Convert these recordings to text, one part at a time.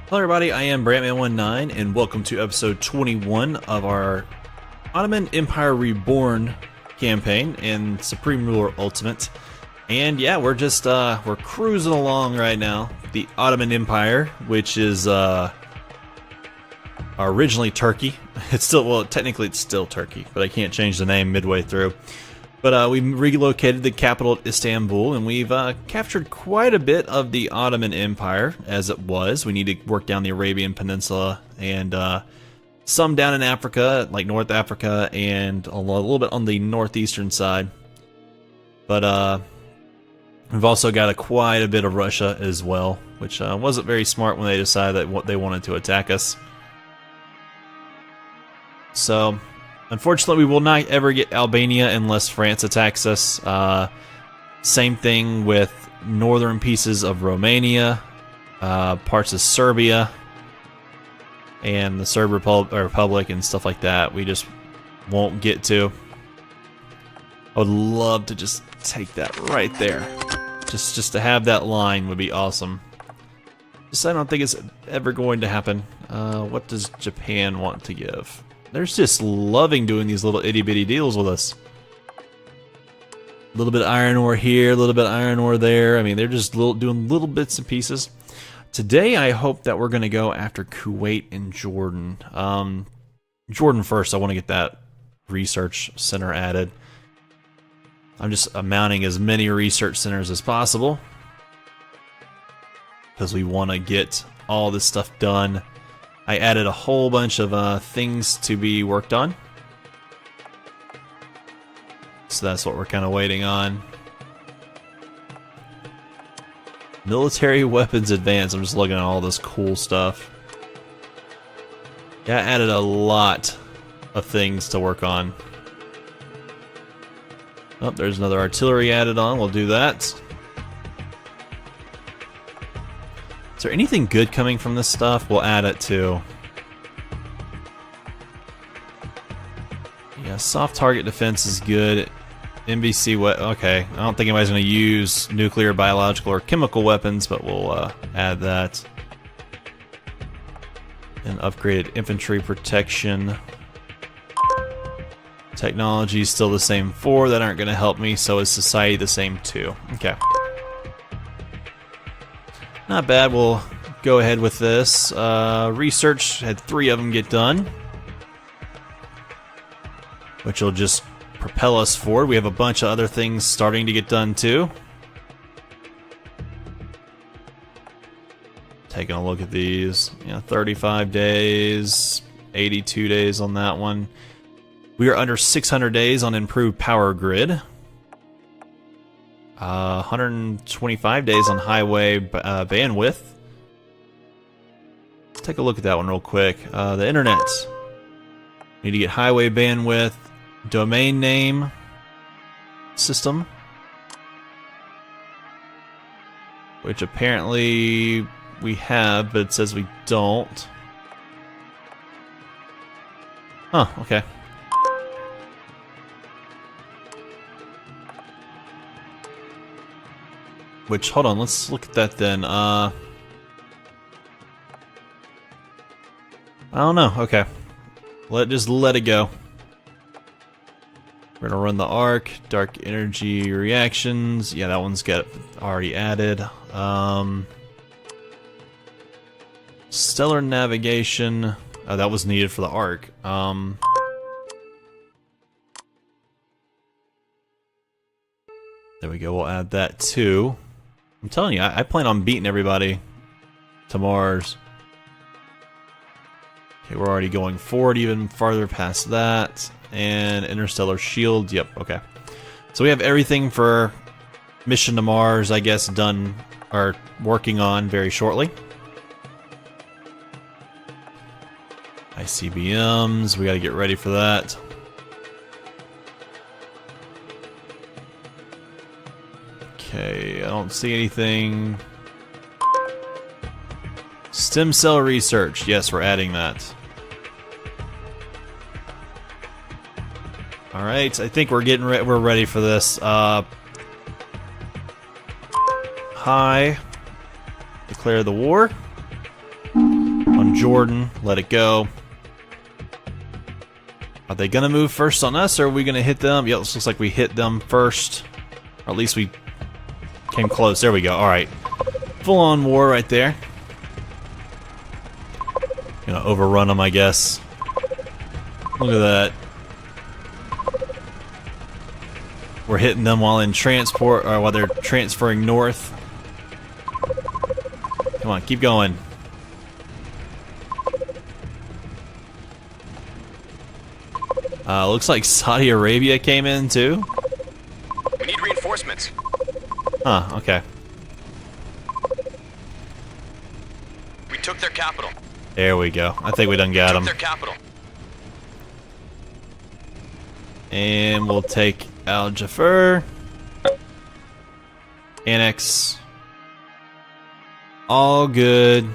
Hello everybody, I am Brantman19 and welcome to episode 21 of our Ottoman Empire Reborn campaign in Supreme Ruler Ultimate. And yeah, we're just we're cruising along right now. The Ottoman Empire, which is originally Turkey. It's still, well, technically it's still Turkey, but I can't change the name midway through. But we relocated the capital at Istanbul, and we've captured quite a bit of the Ottoman Empire as it was. We need to work down the Arabian Peninsula and some down in Africa, like North Africa, and a little bit on the northeastern side. But we've also got quite a bit of Russia as well, which wasn't very smart when they decided that they wanted to attack us. So, unfortunately, we will not ever get Albania unless France attacks us. Same thing with northern pieces of Romania, parts of Serbia, and the Serb Republic and stuff like that. We just won't get to. I would love to just take that right there. Just to have that line would be awesome. Just I don't think it's ever going to happen. What does Japan want to give? They're just loving doing these little itty-bitty deals with us. A little bit of iron ore here, a little bit of iron ore there. I mean, they're just doing little bits and pieces. Today, I hope that we're going to go after Kuwait and Jordan. Jordan first. I want to get that research center added. I'm just mounting as many research centers as possible, because we want to get all this stuff done. I added a whole bunch of things to be worked on. So that's what we're kind of waiting on. Military weapons advance. I'm just looking at all this cool stuff. Yeah, I added a lot of things to work on. Oh, there's another artillery added on. We'll do that. Is there anything good coming from this stuff? We'll add it too. Yeah, soft target defense is good. NBC, okay. I don't think anybody's going to use nuclear, biological, or chemical weapons, but we'll add that. And upgraded infantry protection. Technology is still the same 4. That aren't going to help me, so is society the same 2. Okay. Not bad, we'll go ahead with this. Research, had 3 of them get done, which will just propel us forward. We have a bunch of other things starting to get done too. Taking a look at these. Yeah, 35 days, 82 days on that one. We are under 600 days on improved power grid. 125 days on highway bandwidth. Let's take a look at that one real quick. The internet. Need to get highway bandwidth, domain name, system, which apparently we have, but it says we don't. Huh, okay. Which, hold on, let's look at that then. I don't know, okay. Just let it go. We're gonna run the arc, dark energy reactions. Yeah, that one's got already added. Stellar navigation. Oh, that was needed for the arc. There we go, we'll add that too. I'm telling you, I plan on beating everybody to Mars. Okay, we're already going forward even farther past that. And interstellar shield, yep, okay. So we have everything for mission to Mars, I guess, done, or working on very shortly. ICBMs, we gotta get ready for that. Okay, I don't see anything. Stem cell research. Yes, we're adding that. All right, I think we're we're ready for this. Hi. Declare the war. on Jordan. Let it go. Are they gonna move first on us, or are we gonna hit them? Yeah, it looks like we hit them first. Or at least we came close. There we go. Alright. Full-on war right there. Gonna overrun them, I guess. Look at that. We're hitting them while in transport, or while they're transferring north. Come on, keep going. Looks like Saudi Arabia came in too. We need reinforcements. Huh, okay. We took their capital. There we go. I think we done got them. Their capital. And we'll take Al Jafar. Annex. All good.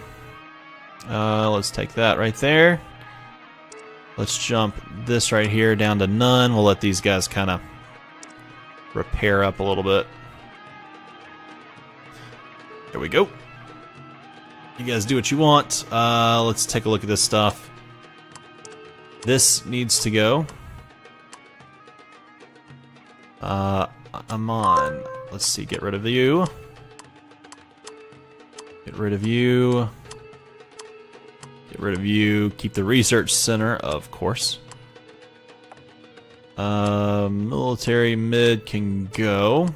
Let's take that right there. Let's jump this right here down to none. We'll let these guys kind of repair up a little bit. There we go. You guys do what you want. Let's take a look at this stuff. This needs to go. I'm on. Let's see, get rid of you. Get rid of you. Get rid of you. Keep the research center, of course. Military mid can go.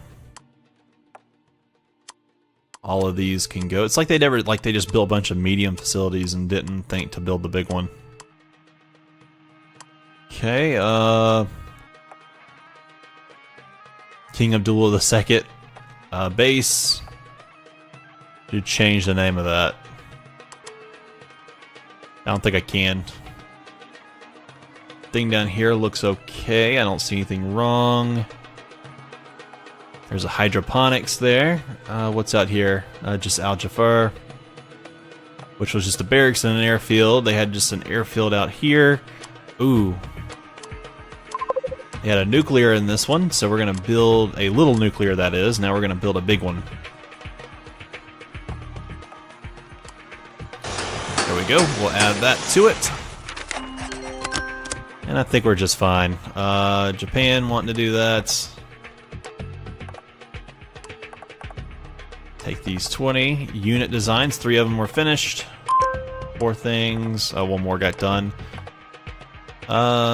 All of these can go. It's like they never, like they just built a bunch of medium facilities and didn't think to build the big one. Okay, King Abdullah II base. You change the name of that. I don't think I can. Thing down here looks okay. I don't see anything wrong. There's a hydroponics there. What's out here? Just Al Jafar, which was just a barracks and an airfield. They had just an airfield out here. Ooh. They had a nuclear in this one, so we're going to build a little nuclear, that is. Now we're going to build a big one. There we go. We'll add that to it. And I think we're just fine. Japan wanting to do that. Take these 20 unit designs. 3 of them were finished. 4 things. One more got done.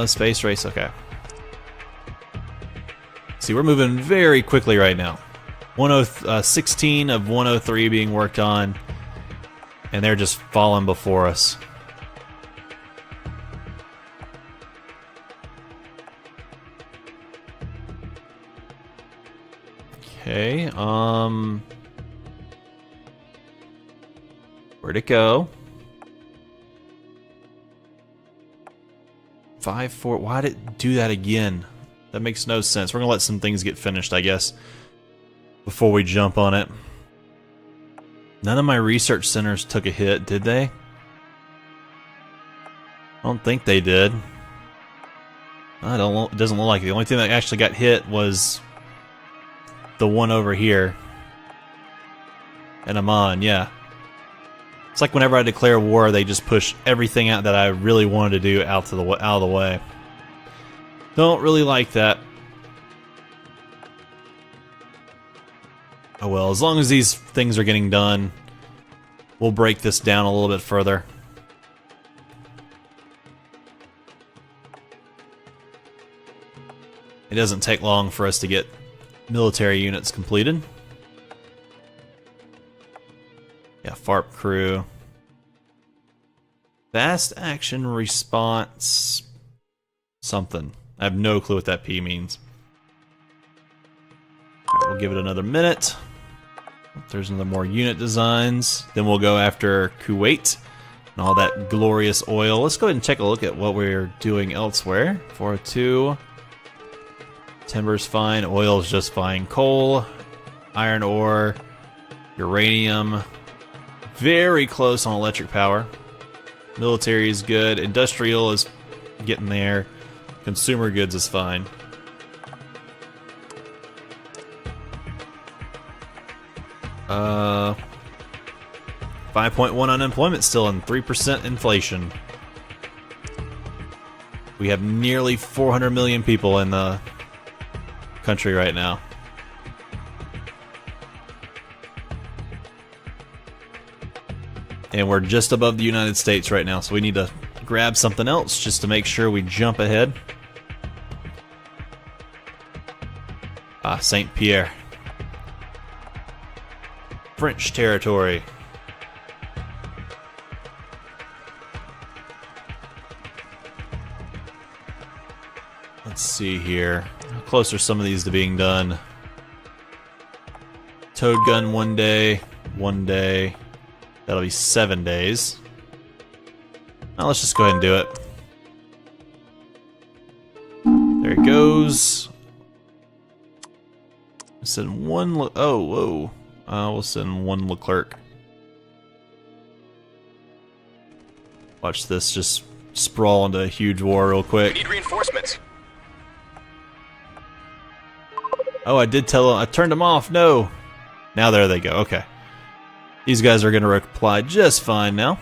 Space race. Okay. See, we're moving very quickly right now. 16 of 103 being worked on, and they're just falling before us. Okay, where'd it go? 5-4. Why did it do that again? That makes no sense. We're gonna let some things get finished, I guess, before we jump on it. None of my research centers took a hit, did they? I don't think they did. I don't. It doesn't look like it. The only thing that actually got hit was the one over here. And Amman, yeah. It's like whenever I declare war, they just push everything out that I really wanted to do out of the way. Don't really like that. Oh well, as long as these things are getting done, we'll break this down a little bit further. It doesn't take long for us to get military units completed. Yeah, FARP crew. Fast action response something. I have no clue what that P means. Alright, we'll give it another minute. There's another more unit designs. Then we'll go after Kuwait and all that glorious oil. Let's go ahead and take a look at what we're doing elsewhere. 402. Timber's fine. Oil's just fine. Coal, iron ore, uranium. Very close on electric power. Military is good. Industrial is getting there. Consumer goods is fine. 5.1 unemployment still and 3% inflation. We have nearly 400 million people in the country right now. And we're just above the United States right now, so we need to grab something else just to make sure we jump ahead. Ah, Saint Pierre. French territory. Let's see here. How close are some of these to being done? Toad gun 1 day, 1 day. That'll be 7 days. Now let's just go ahead and do it. There it goes. Send one. Oh, whoa. We'll send one Leclerc. Watch this just sprawl into a huge war real quick. We need reinforcements. Oh, I did tell them. I turned them off. No. Now there they go. Okay. These guys are going to reply just fine now.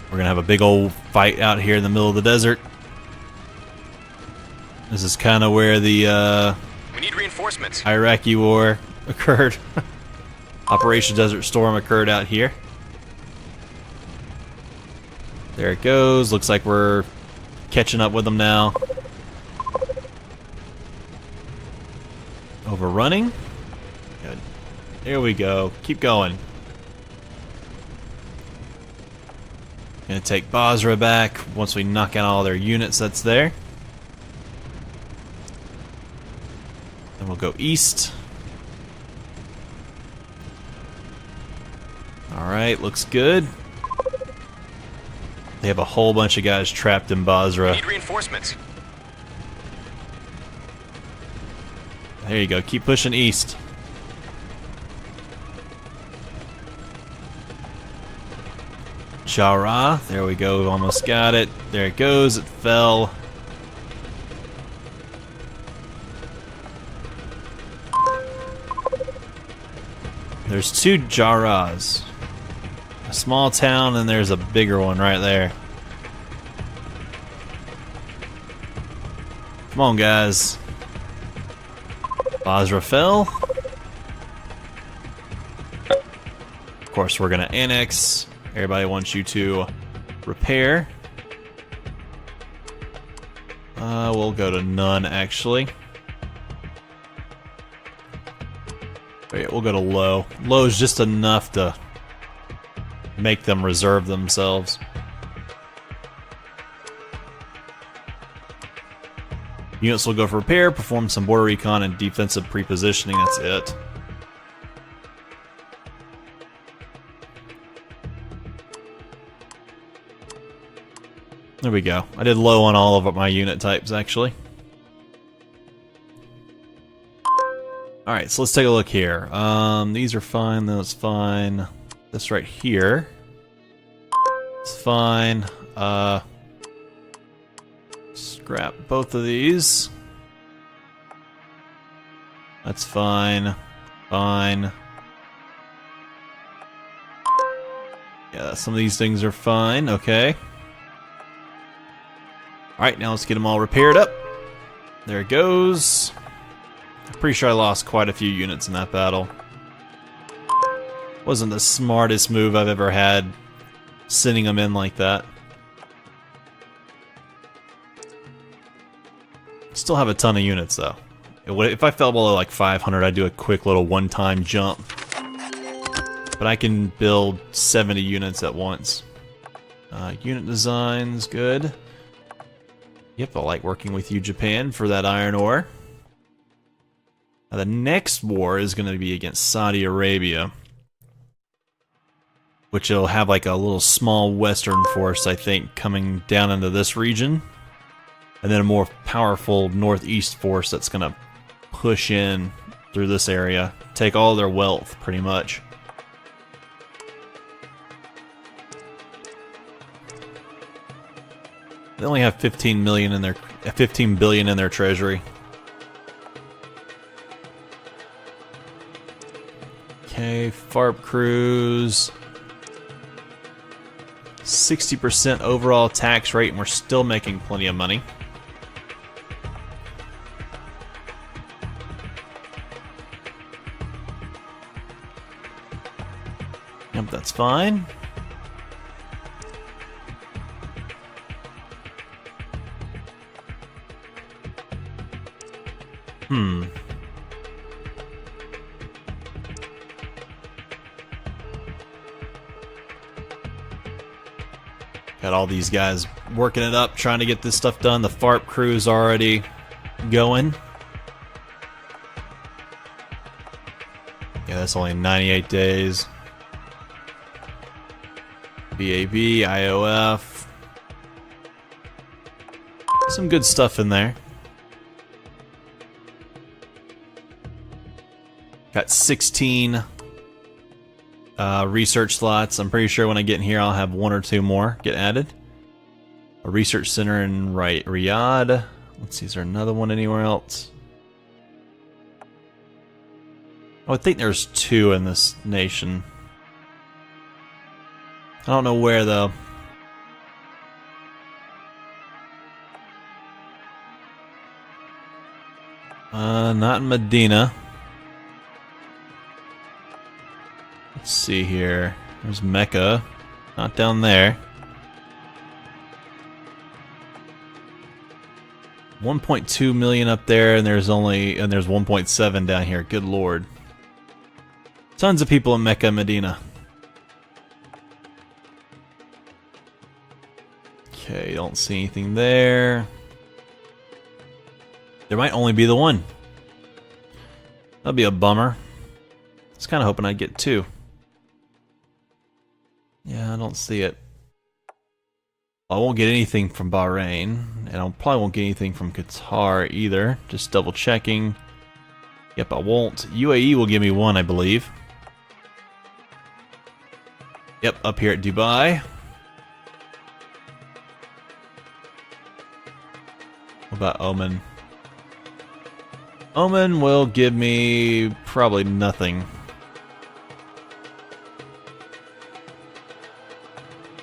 We're going to have a big old fight out here in the middle of the desert. This is kind of where the We need reinforcements. Iraqi war occurred. Operation Desert Storm occurred out here. There it goes. Looks like we're catching up with them now. Overrunning. Good. There we go. Keep going. Gonna take Basra back once we knock out all their units that's there. Then we'll go east. Alright, looks good. They have a whole bunch of guys trapped in Basra. We need reinforcements. There you go, keep pushing east. Jarrah, there we go, we've almost got it. There it goes, it fell. There's 2 Jarrahs. A small town and there's a bigger one right there. Come on, guys. Basra fell. Of course, we're gonna annex. Everybody wants you to repair. We'll go to none, actually. Wait, we'll go to low. Low is just enough to make them reserve themselves. Units will go for repair, perform some border recon and defensive prepositioning. That's it. There we go. I did low on all of my unit types, actually. Alright, so let's take a look here. These are fine, that's fine. This right here is fine. Scrap both of these. That's fine. Fine. Yeah, some of these things are fine. Okay. Alright, now let's get them all repaired up. There it goes. I'm pretty sure I lost quite a few units in that battle. Wasn't the smartest move I've ever had, sending them in like that. Still have a ton of units though. If I fell below like 500, I'd do a quick little one-time jump. But I can build 70 units at once. Unit designs, good. Yep, I like working with you, Japan, for that iron ore. Now, the next war is going to be against Saudi Arabia, which will have like a little small western force, I think, coming down into this region. And then a more powerful northeast force that's going to push in through this area, take all their wealth, pretty much. They only have 15 billion in their treasury. Okay, FARP crews. 60% overall tax rate, and we're still making plenty of money. Yep, that's fine. Got all these guys working it up, trying to get this stuff done. The FARP crew's already going. Yeah, that's only 98 days. BAB, IOF. Some good stuff in there. Got 16 research slots. I'm pretty sure when I get in here I'll have one or two more get added. A research center in Riyadh. Let's see, is there another one anywhere else? Oh, I think there's two in this nation. I don't know where though. Not in Medina. Let's see here. There's Mecca. Not down there. 1.2 million up there, and there's 1.7 down here. Good lord. Tons of people in Mecca and Medina. Okay, don't see anything there. There might only be the one. That'd be a bummer. I was kind of hoping I'd get two. Yeah, I don't see it. I won't get anything from Bahrain, and I probably won't get anything from Qatar either. Just double checking. Yep, I won't. UAE will give me one, I believe. Yep, up here at Dubai. What about Oman? Oman will give me probably nothing.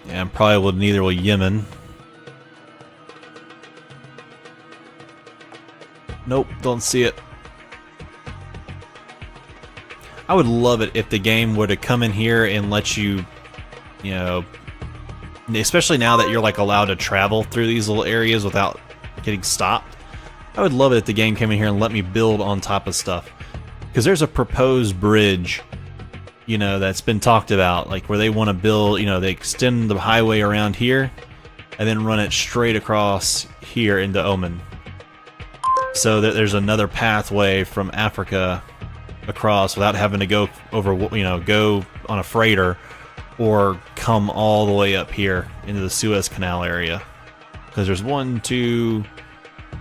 And neither will Yemen. Nope, don't see it. I would love it if the game were to come in here and let you, you know, especially now that you're like allowed to travel through these little areas without getting stopped. I would love it if the game came in here and let me build on top of stuff. Because there's a proposed bridge, you know, that's been talked about, like where they want to build, you know, they extend the highway around here and then run it straight across here into Oman. So that there's another pathway from Africa across without having to go over, you know, go on a freighter or come all the way up here into the Suez Canal area. Because there's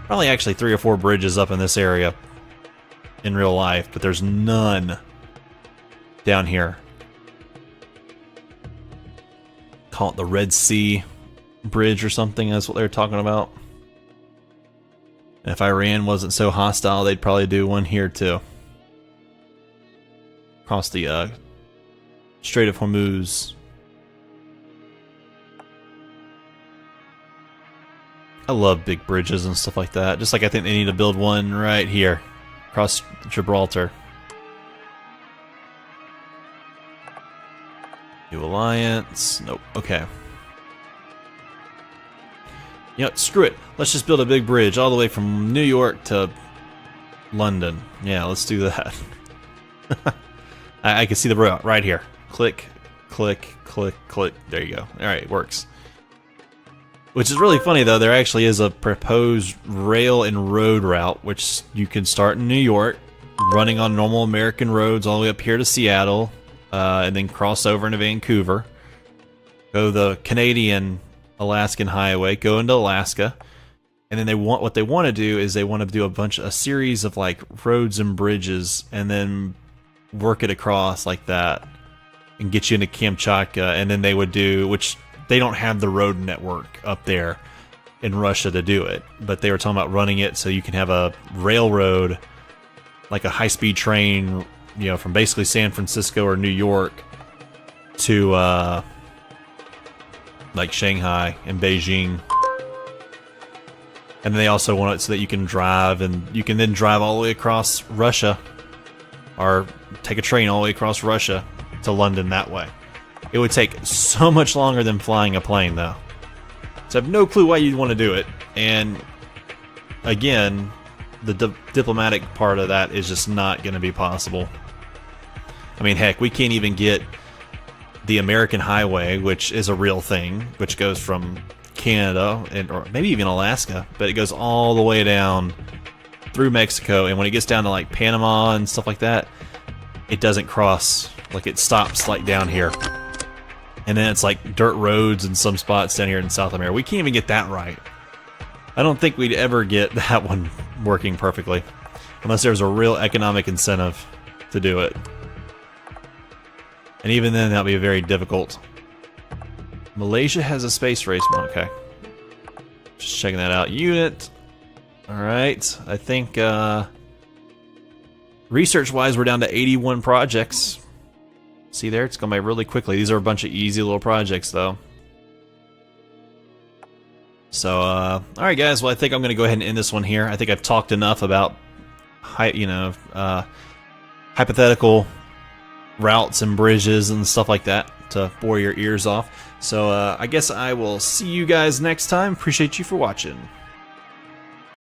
probably actually 3 or 4 bridges up in this area in real life, but there's none down here. Call it the Red Sea Bridge or something, that's what they were talking about. And if Iran wasn't so hostile, they'd probably do one here too. Across the Strait of Hormuz. I love big bridges and stuff like that. Just like I think they need to build one right here. Across Gibraltar. New alliance. Nope. Okay. You know, screw it. Let's just build a big bridge all the way from New York to London. Yeah, let's do that. I can see the route right here. Click, click, click, click. There you go. Alright, works. Which is really funny, though. There actually is a proposed rail and road route, which you can start in New York, running on normal American roads all the way up here to Seattle, and then cross over into Vancouver, go the Canadian-Alaskan highway, go into Alaska, and then what they want to do is they want to do a series of like roads and bridges, and then work it across like that, and get you into Kamchatka, and then they would do, which they don't have the road network up there in Russia to do it, but they were talking about running it so you can have a railroad, like a high-speed train you know, from basically San Francisco or New York to like Shanghai and Beijing. And they also want it so that you can drive, and you can then drive all the way across Russia, or take a train all the way across Russia to London that way. It would take so much longer than flying a plane, though. So I have no clue why you'd want to do it. And again, the diplomatic part of that is just not going to be possible. I mean, heck, we can't even get the American Highway, which is a real thing, which goes from Canada, and or maybe even Alaska, but it goes all the way down through Mexico, and when it gets down to like Panama and stuff like that, it doesn't cross. Like, it stops like down here, and then it's like dirt roads in some spots down here in South America. We can't even get that right. I don't think we'd ever get that one working perfectly unless there's a real economic incentive to do it, and even then that'll be very difficult. Malaysia has a space race. Okay, just checking that out. Unit. Alright, I think research-wise we're down to 81 projects. See there? It's going by really quickly. These are a bunch of easy little projects, though. So, alright guys, well I think I'm going to go ahead and end this one here. I think I've talked enough about, hypothetical routes and bridges and stuff like that to bore your ears off. So, I guess I will see you guys next time. Appreciate you for watching.